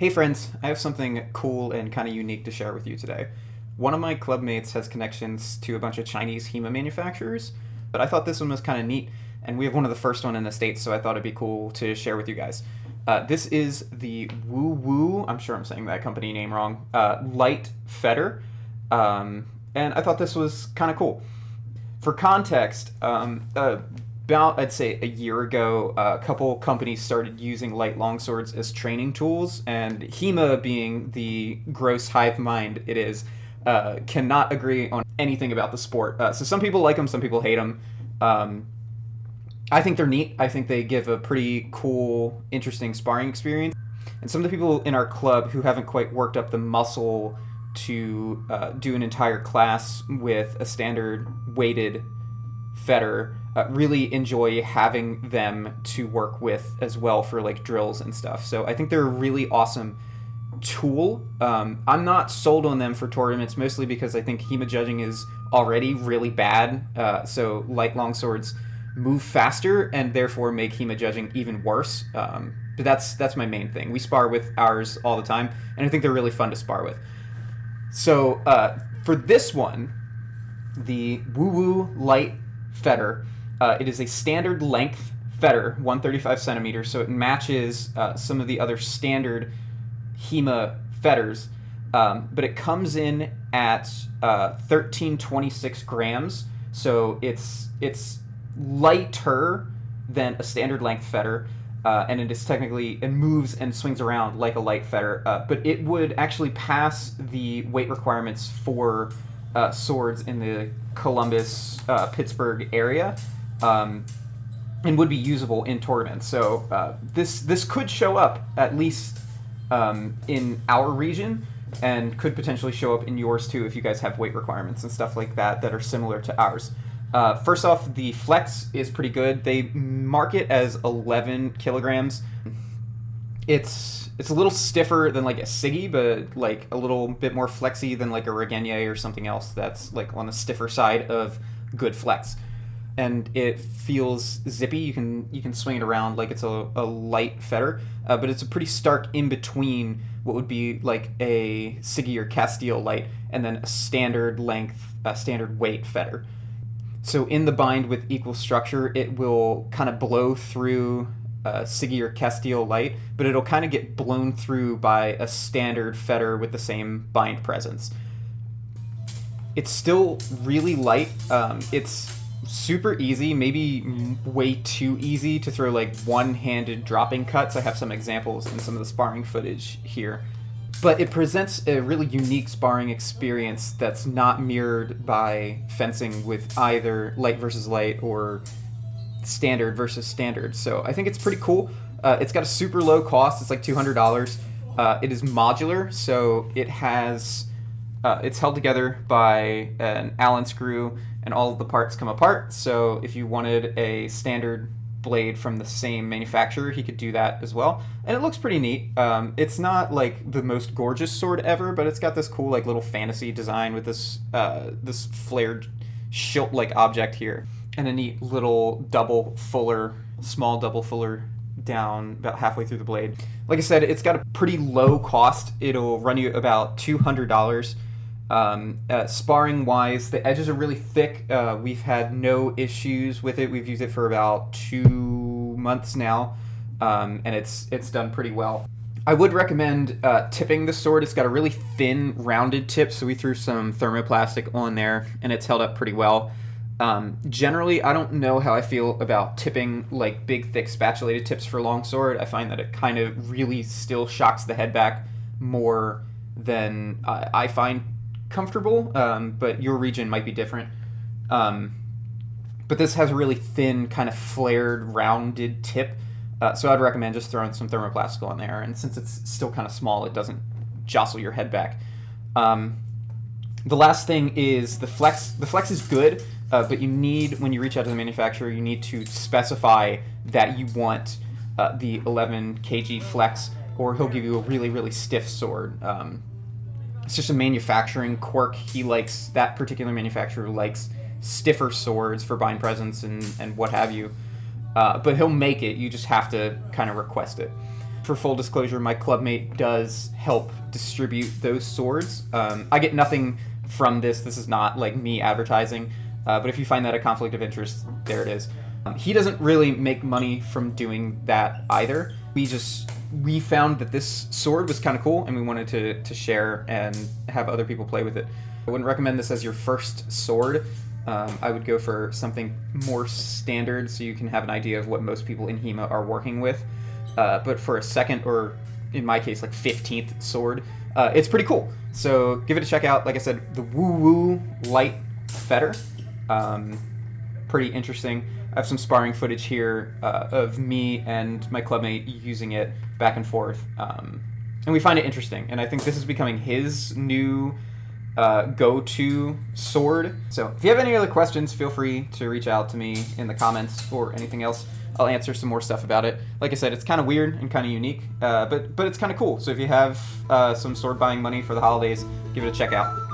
Hey friends, I have something cool and kind of unique to share with you today. One of my club mates has connections to a bunch of Chinese HEMA manufacturers, but I thought this one was kind of neat, and we have one of the first one in the States, so I thought it'd be cool to share with you guys. This is the WuWu, I'm sure I'm saying that company name wrong, light fetter, and I thought this was kind of cool. For context, about I'd say a year ago, a couple companies started using light longswords as training tools, and HEMA, being the gross hive mind it is, cannot agree on anything about the sport. So some people like them, some people hate them. I think they're neat. I think they give a pretty cool, interesting sparring experience. And some of the people in our club who haven't quite worked up the muscle to do an entire class with a standard weighted fetter really enjoy having them to work with as well for like drills and stuff. So I think they're a really awesome tool. I'm not sold on them for tournaments, mostly because I think HEMA judging is already really bad. So light longswords move faster and therefore make HEMA judging even worse. But that's my main thing. We spar with ours all the time, and I think they're really fun to spar with. So for this one, the WuWu light fetter, it is a standard length fetter, 135 centimeters, so it matches some of the other standard HEMA fetters, but it comes in at 1326 grams, so it's lighter than a standard length fetter, and it moves and swings around like a light fetter, but it would actually pass the weight requirements for swords in the Columbus, Pittsburgh area, and would be usable in tournaments. So this could show up at least in our region, and could potentially show up in yours too if you guys have weight requirements and stuff like that are similar to ours. First off, the flex is pretty good. They mark it as 11 kilograms. It's a little stiffer than like a Siggy, but like a little bit more flexy than like a Regenier or something else that's like on the stiffer side of good flex. And it feels zippy. You can swing it around like it's a light fetter, but it's a pretty stark in between what would be like a Siggy or Castile light and then a standard length, standard weight fetter. So in the bind with equal structure, it will kind of blow through Siggy or Castile light, but it'll kind of get blown through by a standard fetter with the same bind presence. It's still really light. It's super easy, maybe way too easy to throw like one-handed dropping cuts. I have some examples in some of the sparring footage here. But it presents a really unique sparring experience that's not mirrored by fencing with either light versus light or standard versus standard. So I think it's pretty cool. It's got a super low cost. It's like $200. It is modular, so it has it's held together by an Allen screw, and all of the parts come apart. So if you wanted a standard blade from the same manufacturer, he could do that as well, and it looks pretty neat. It's not like the most gorgeous sword ever, but it's got this cool like little fantasy design with this this flared shield like object here, and a neat little small double fuller down about halfway through the blade. Like I said, it's got a pretty low cost. It'll run you about $200. Sparring wise, the edges are really thick. We've had no issues with it. We've used it for about 2 months now, and it's done pretty well. I would recommend tipping the sword. It's got a really thin, rounded tip, so we threw some thermoplastic on there, and it's held up pretty well. Generally, I don't know how I feel about tipping like big, thick, spatulated tips for longsword. I find that it kind of really still shocks the head back more than I find comfortable, but your region might be different. But this has a really thin, kind of flared, rounded tip, so I'd recommend just throwing some thermoplastic on there, and since it's still kind of small, it doesn't jostle your head back. The last thing is the flex. The flex is good, but you need, when you reach out to the manufacturer, you need to specify that you want the 11 kg flex, or he'll give you a really, really stiff sword. It's just a manufacturing quirk. That particular manufacturer likes stiffer swords for bind presence and what have you. But he'll make it. You just have to kind of request it. For full disclosure, my clubmate does help distribute those swords. I get nothing from this. This is not like me advertising. But if you find that a conflict of interest, there it is. He doesn't really make money from doing that either. We found that this sword was kind of cool, and we wanted to share and have other people play with it. I wouldn't recommend this as your first sword. I would go for something more standard so you can have an idea of what most people in HEMA are working with. But for a second, or in my case, like 15th sword, it's pretty cool. So give it a check out. Like I said, the WuWu Light Fetter. Pretty interesting. I have some sparring footage here of me and my clubmate using it back and forth. And we find it interesting. And I think this is becoming his new go-to sword. So if you have any other questions, feel free to reach out to me in the comments or anything else. I'll answer some more stuff about it. Like I said, it's kind of weird and kind of unique, but it's kind of cool. So if you have some sword buying money for the holidays, give it a check out.